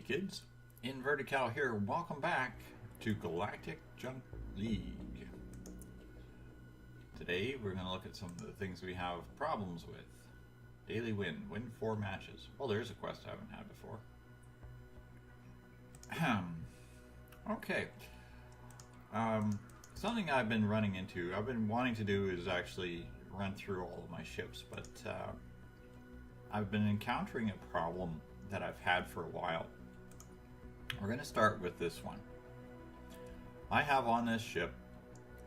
kids. Inverted Cow here. Welcome back to Galactic Junk League. Today we're going to look at some of the things we have problems with. Daily win. Win 4 matches. Well, there's a quest I haven't had before. Okay. Something I've been running into, I've been wanting to do is actually run through all of my ships, but I've been encountering a problem that I've had for a while. We're going to start with this one. I have on this ship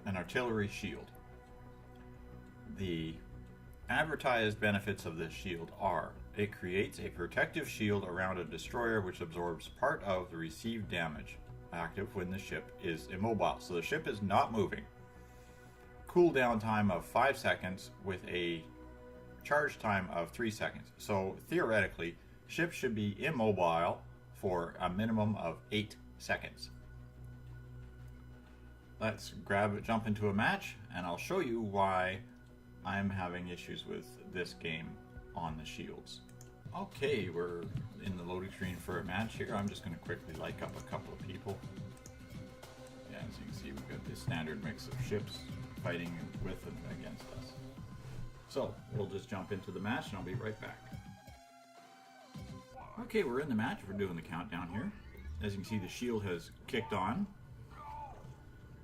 an artillery shield. The advertised benefits of this shield are: it creates a protective shield around a destroyer which absorbs part of the received damage, active when the ship is immobile. So the ship is not moving. Cooldown time of 5 seconds with a charge time of 3 seconds. So theoretically, ships should be immobile for a minimum of 8 seconds. Let's jump into a match, and I'll show you why I'm having issues with this game on the shields. Okay, we're in the loading screen for a match here. I'm just going to quickly like up a couple of people. Yeah, as you can see, we've got this standard mix of ships fighting with and against us. So we'll just jump into the match and I'll be right back. Okay, we're in the match. We're doing the countdown here. As you can see, the shield has kicked on.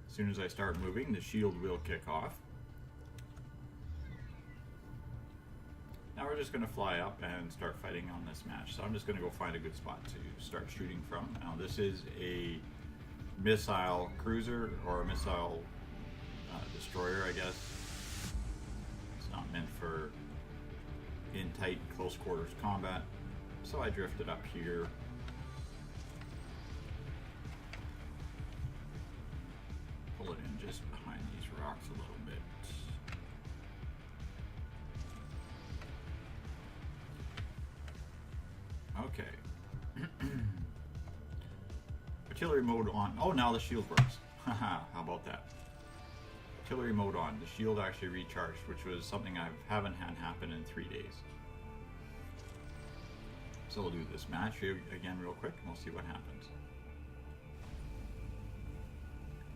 As soon as I start moving, the shield will kick off. Now we're just going to fly up and start fighting on this match. So I'm just going to go find a good spot to start shooting from. Now this is a missile cruiser, or a missile destroyer, I guess. It's not meant for in tight, close quarters combat. So I drifted up here. Pull it in just behind these rocks a little bit. Okay. Artillery mode on. Oh, now the shield works. Haha, how about that? Artillery mode on. The shield actually recharged, which was something I haven't had happen in 3 days. So we'll do this match again real quick and we'll see what happens.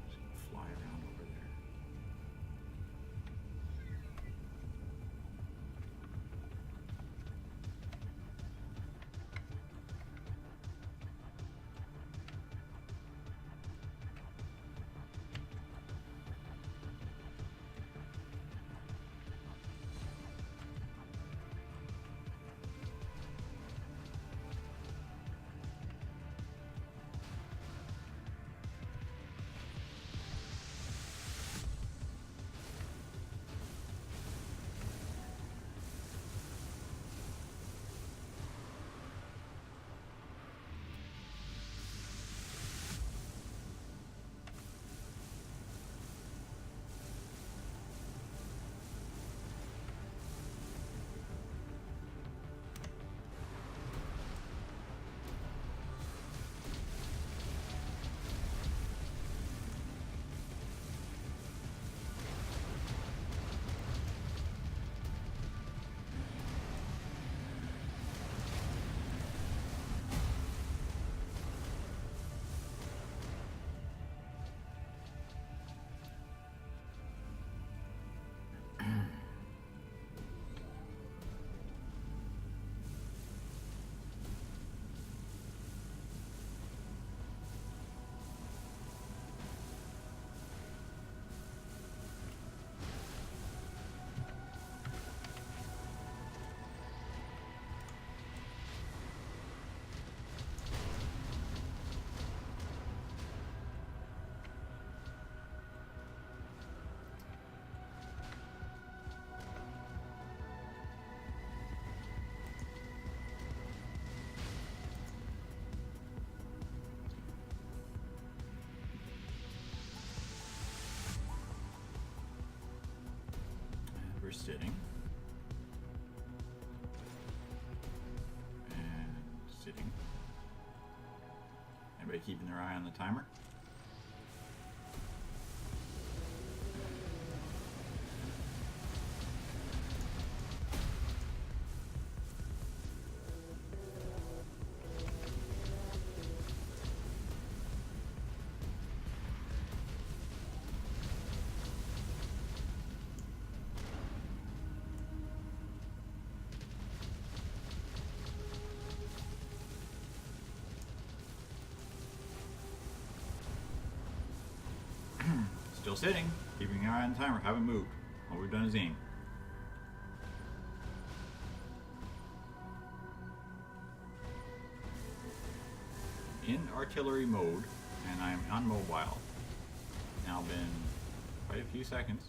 Just gonna fly around over there. Sitting and sitting. Everybody keeping their eye on the timer? Still sitting, keeping an eye on the timer, haven't moved. All we've done is aim. In artillery mode, and I'm on mobile. Now been quite a few seconds.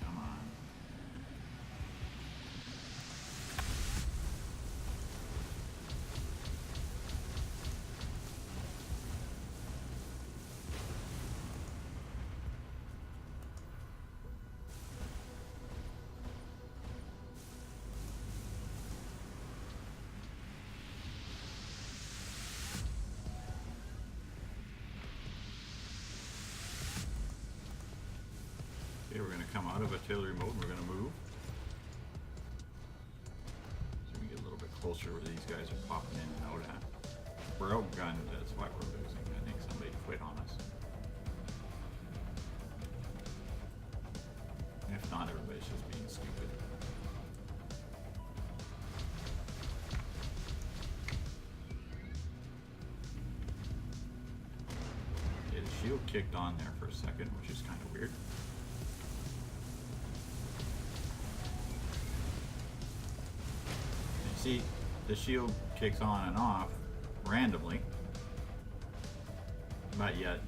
Come on. Okay, we're going to come out of artillery mode. We're going to move. So we get a little bit closer where these guys are popping in and out at. We're outgunned, that's why we're losing. I think somebody quit on us. If not, everybody's just being stupid. Okay, the shield kicked on there for a second, which is kind of weird. See, the shield kicks on and off randomly, but yet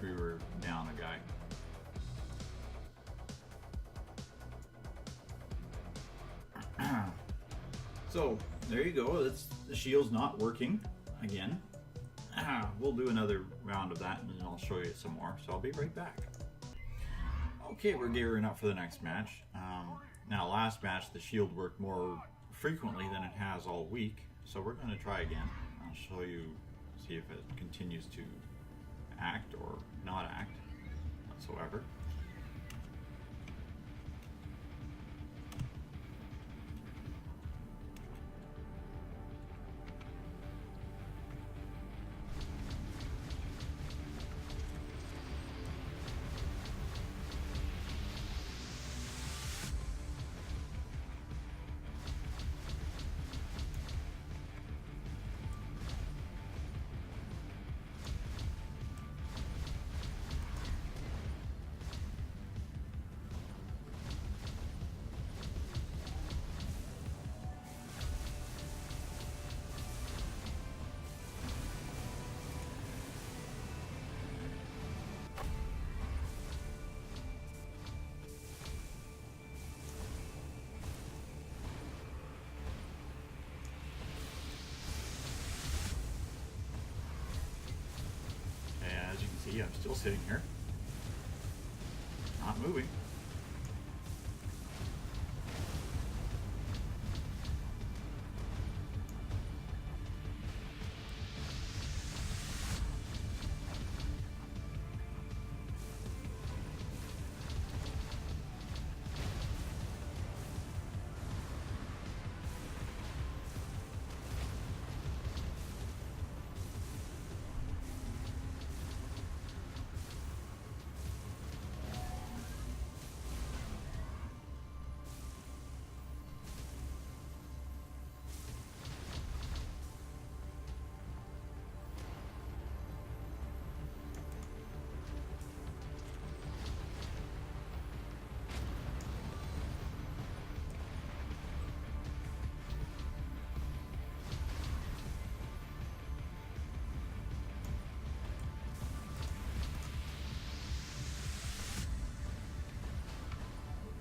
we were down a guy. So there you go. The shield's not working again. We'll do another round of that and then I'll show you some more. So I'll be right back. Okay, we're gearing up for the next match. Now last match the shield worked more frequently than it has all week. So we're going to try again. I'll show you, see if it continues to act or not act whatsoever. See, I'm still sitting here, not moving.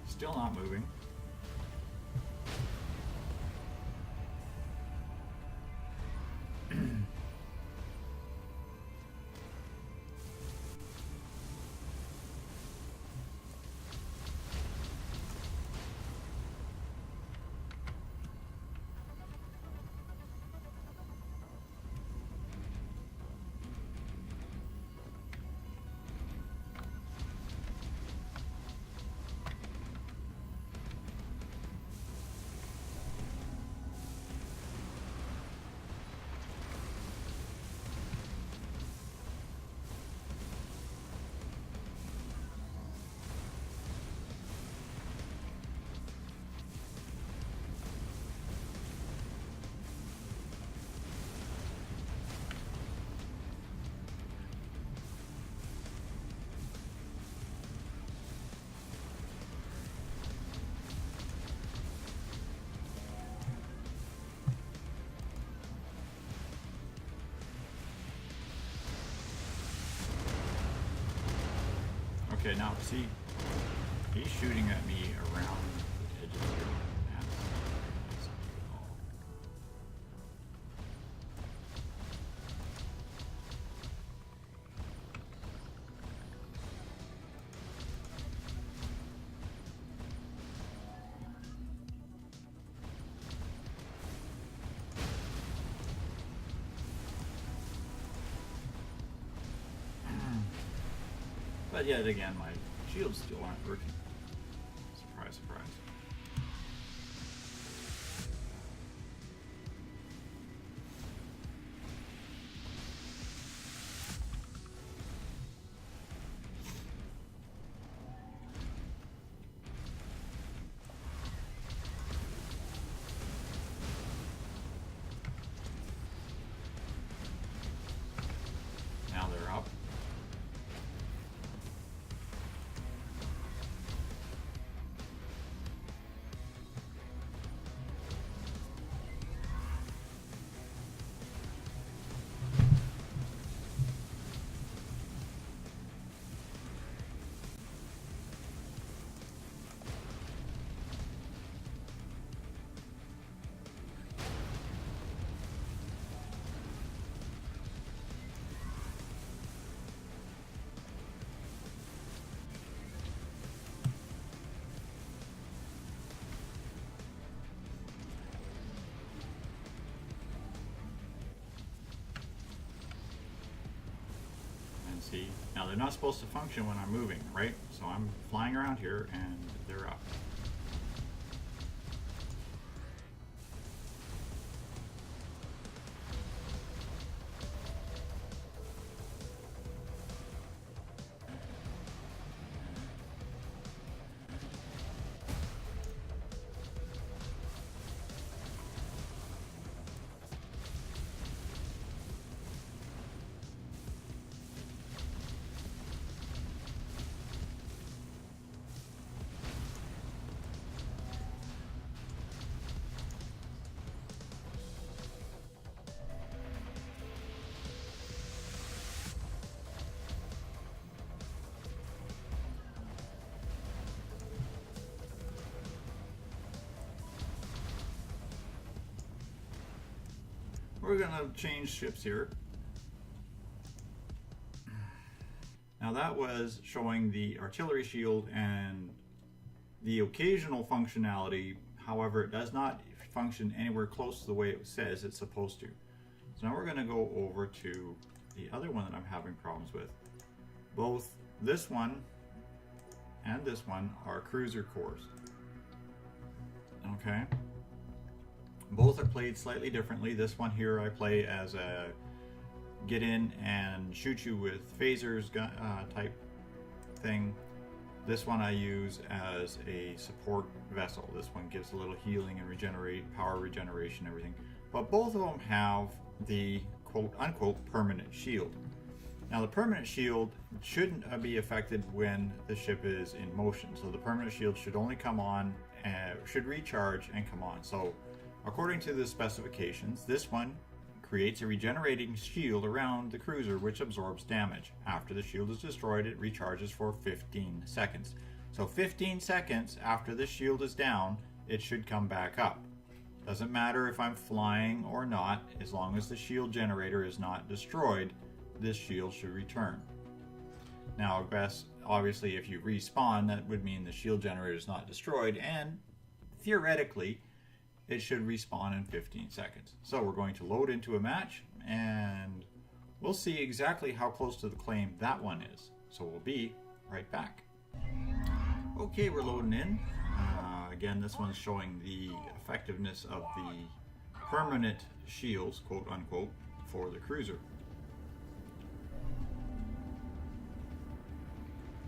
Still not moving. Okay, now see, he's shooting at me around the edges here. That's not good at all. But yet again, my shields still aren't working. Surprise, surprise. Now they're up. See, now they're not supposed to function when I'm moving, right? So I'm flying around here and they're up. We're gonna change ships here. Now that was showing the artillery shield and the occasional functionality. However, it does not function anywhere close to the way it says it's supposed to. So now we're gonna go over to the other one that I'm having problems with. Both this one and this one are cruiser cores. Okay. Both are played slightly differently. This one here I play as a get in and shoot you with phasers type thing. This one I use as a support vessel. This one gives a little healing and power regeneration, everything. But both of them have the quote unquote permanent shield. Now the permanent shield shouldn't be affected when the ship is in motion. So the permanent shield should only come on and should recharge and come on. So according to the specifications, this one creates a regenerating shield around the cruiser which absorbs damage. After the shield is destroyed, it recharges for 15 seconds. So 15 seconds after the shield is down, it should come back up. Doesn't matter if I'm flying or not, as long as the shield generator is not destroyed, this shield should return. Now, obviously, if you respawn, that would mean the shield generator is not destroyed, and theoretically, it should respawn in 15 seconds. So we're going to load into a match, and we'll see exactly how close to the claim that one is. So we'll be right back. Okay, we're loading in. Again, this one's showing the effectiveness of the permanent shields, quote unquote, for the cruiser.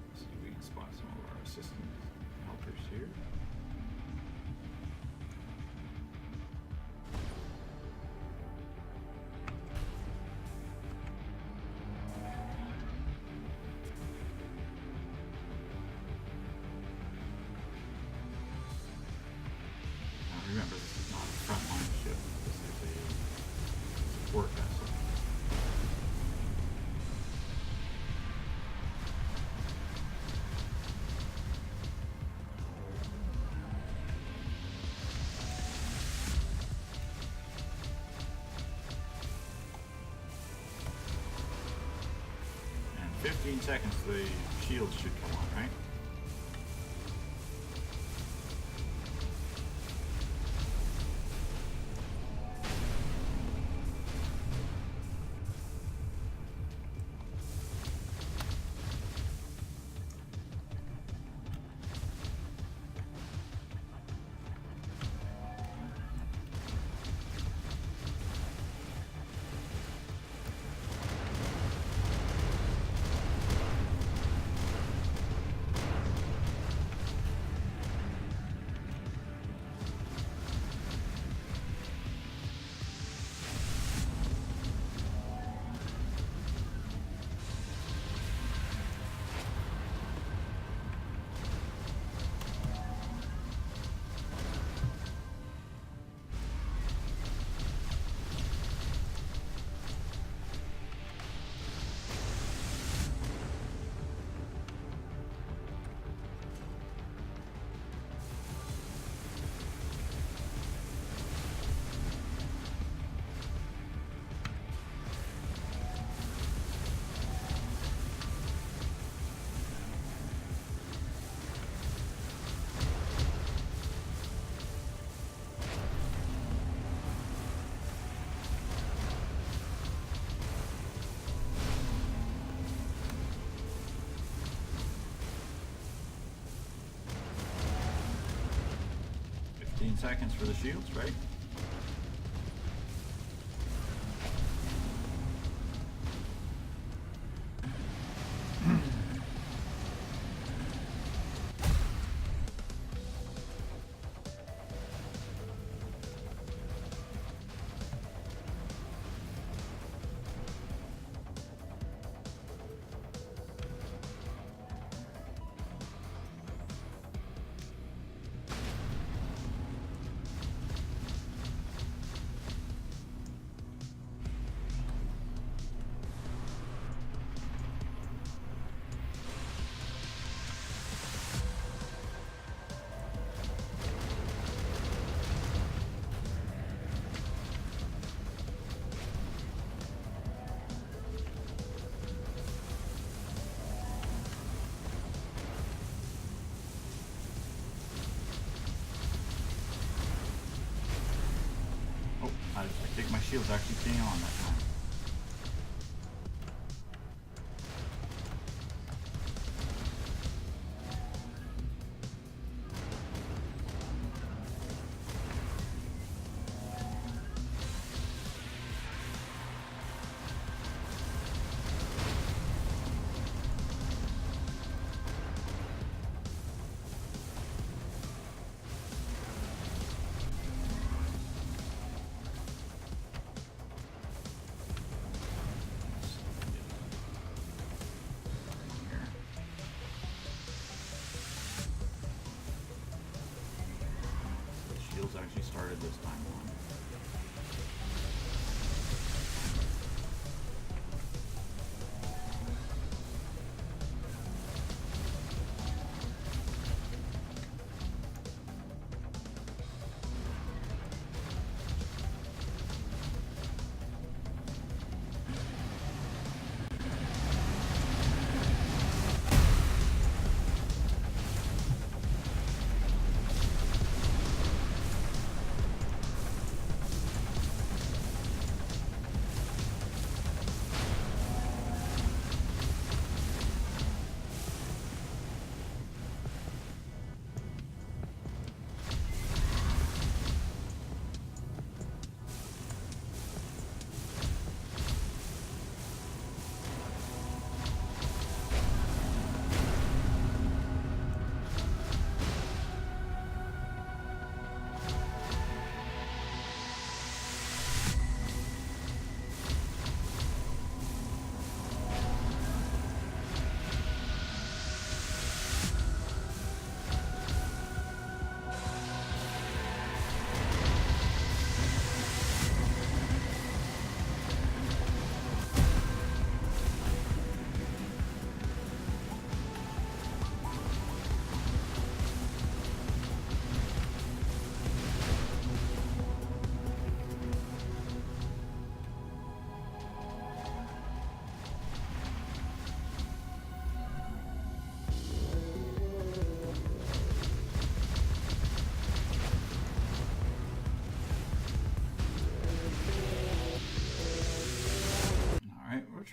Let's see if we can spot some of our assistant helpers here. Remember, this is not a frontline ship. This is a support vessel. 15 seconds, the shields should come on, right? Seconds for the shields, right? I think my shield's actually staying on that time. Actually started this time on.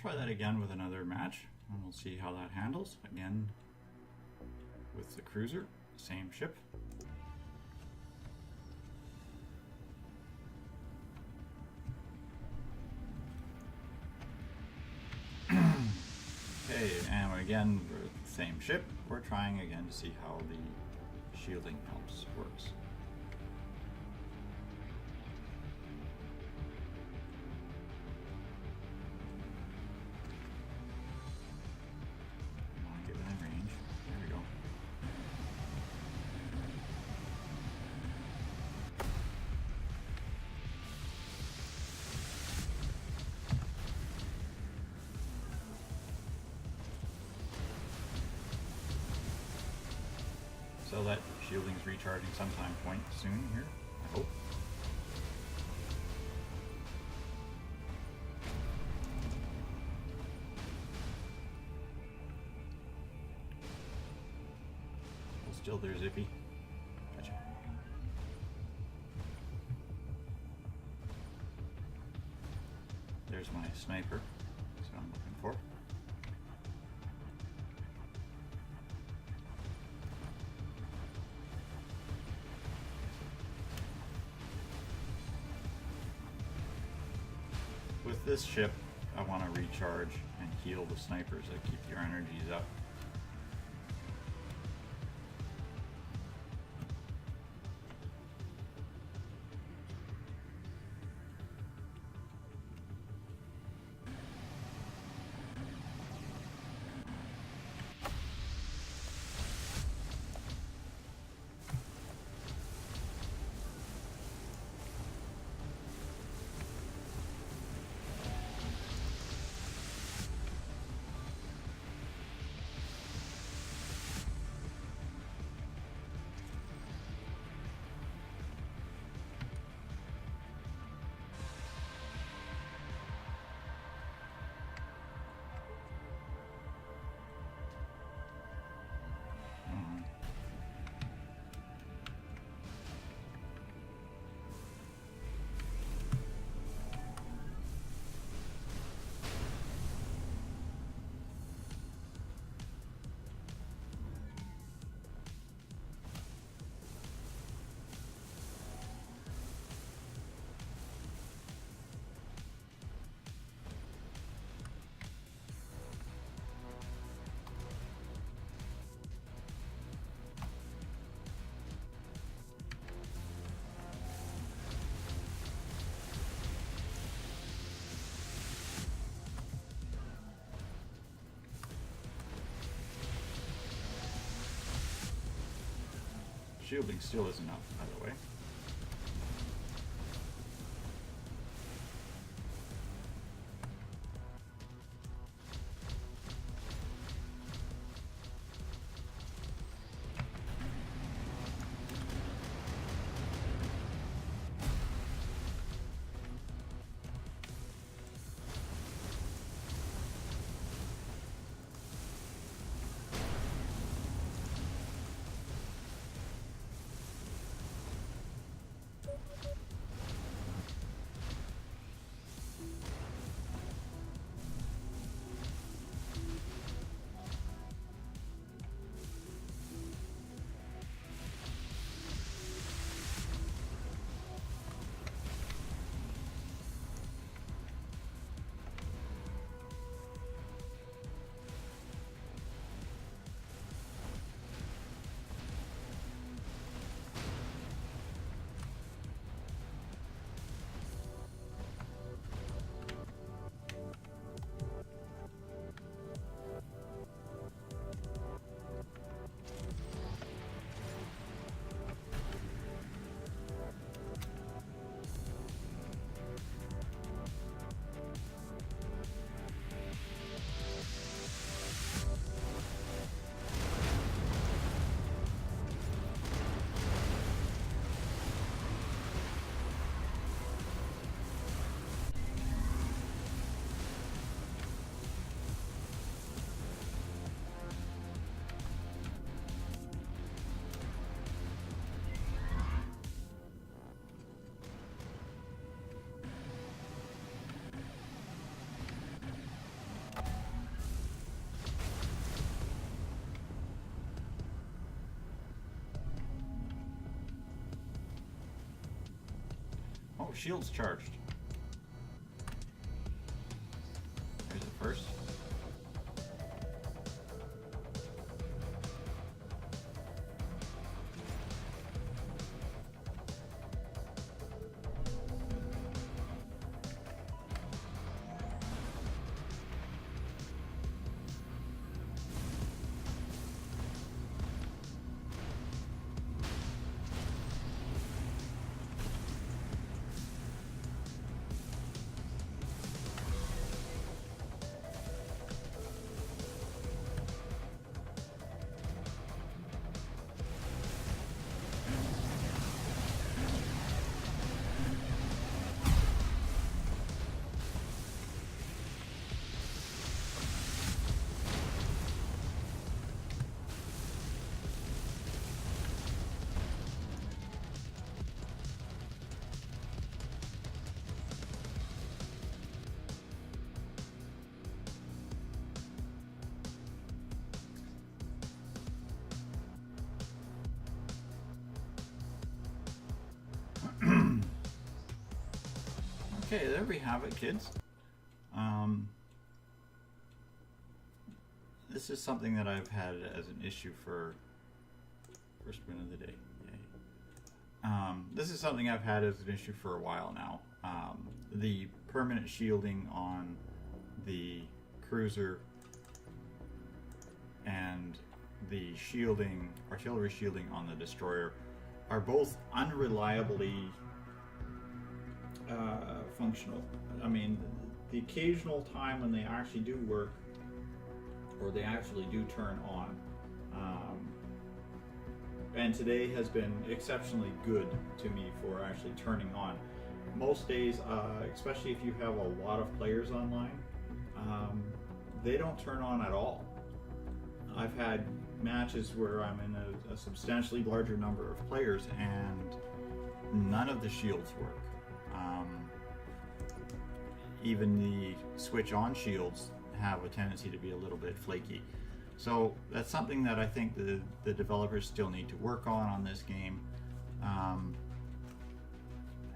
try that again with another match, and we'll see how that handles. Again, with the cruiser, same ship. Okay, and again, we're the same ship. We're trying again to see how the shielding helps works. Get within range. There we go. So that shielding's recharging sometime point soon here, I hope. Well, still there, Zippy. Gotcha. There's my sniper. That's what I'm looking for. With this ship, I want to recharge and heal the snipers that keep your energies up. Shielding still isn't enough, by the way. shield's charged. Here's the first. Okay, there we have it, kids. This is something that I've had as an issue for first win of the day. Yay. This is something I've had as an issue for a while now. The permanent shielding on the cruiser and the shielding, artillery shielding on the destroyer are both unreliably functional. I mean, the occasional time when they actually do work, or they actually do turn on, and today has been exceptionally good to me for actually turning on. Most days, especially if you have a lot of players online, they don't turn on at all. I've had matches where I'm in a substantially larger number of players and none of the shields work. Even the switch on shields have a tendency to be a little bit flaky. So that's something that I think the developers still need to work on this game.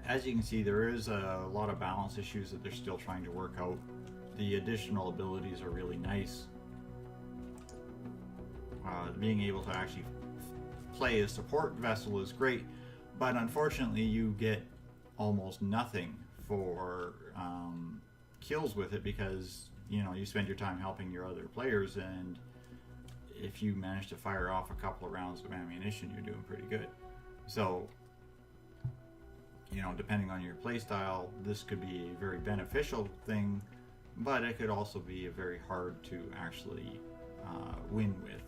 As you can see, there is a lot of balance issues that they're still trying to work out. The additional abilities are really nice. Being able to actually play a support vessel is great, but unfortunately you get almost nothing for kills with it, because you spend your time helping your other players, and if you manage to fire off a couple of rounds of ammunition, you're doing pretty good. So depending on your playstyle, this could be a very beneficial thing, but it could also be a very hard to actually win with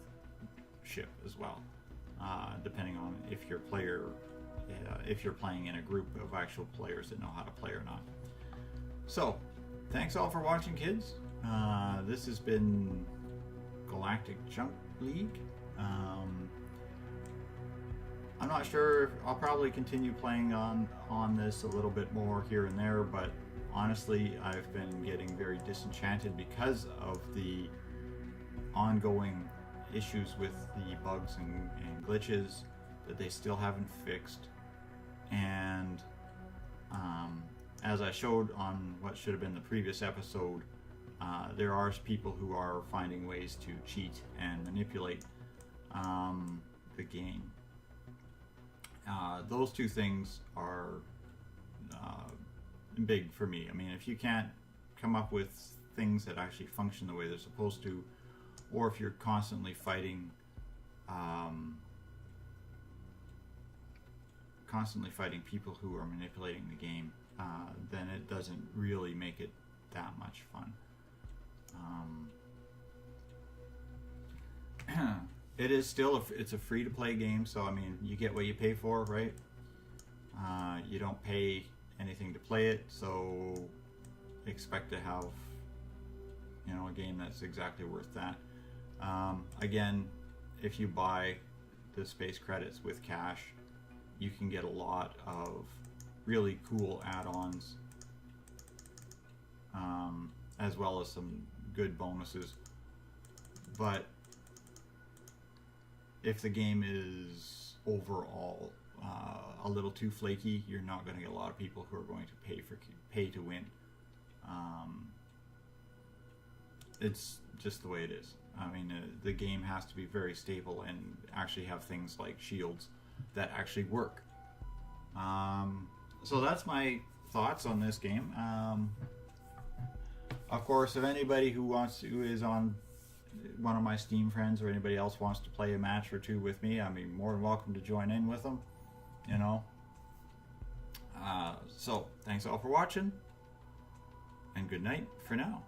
ship as well, depending on if your player, if you're playing in a group of actual players that know how to play or not. So, thanks all for watching, kids. This has been Galactic Junk League. I'm not sure. I'll probably continue playing on this a little bit more here and there, but honestly, I've been getting very disenchanted because of the ongoing issues with the bugs and glitches that they still haven't fixed. And as I showed on what should have been the previous episode, there are people who are finding ways to cheat and manipulate the game. Those two things are big for me. I mean, if you can't come up with things that actually function the way they're supposed to, or if you're constantly fighting people who are manipulating the game, then it doesn't really make it that much fun. It is still it's a free-to-play game, so I mean, you get what you pay for, right? You don't pay anything to play it, so expect to have a game that's exactly worth that. Again, if you buy the space credits with cash, you can get a lot of really cool add-ons, as well as some good bonuses. But if the game is overall a little too flaky, you're not going to get a lot of people who are going to pay to win. It's just the way it is. I mean, the game has to be very stable and actually have things like shields that actually work. So that's my thoughts on this game. Of course, if anybody who is on one of my Steam friends or anybody else wants to play a match or two with me, I mean, more than welcome to join in with them, you know. So thanks all for watching, and good night for now.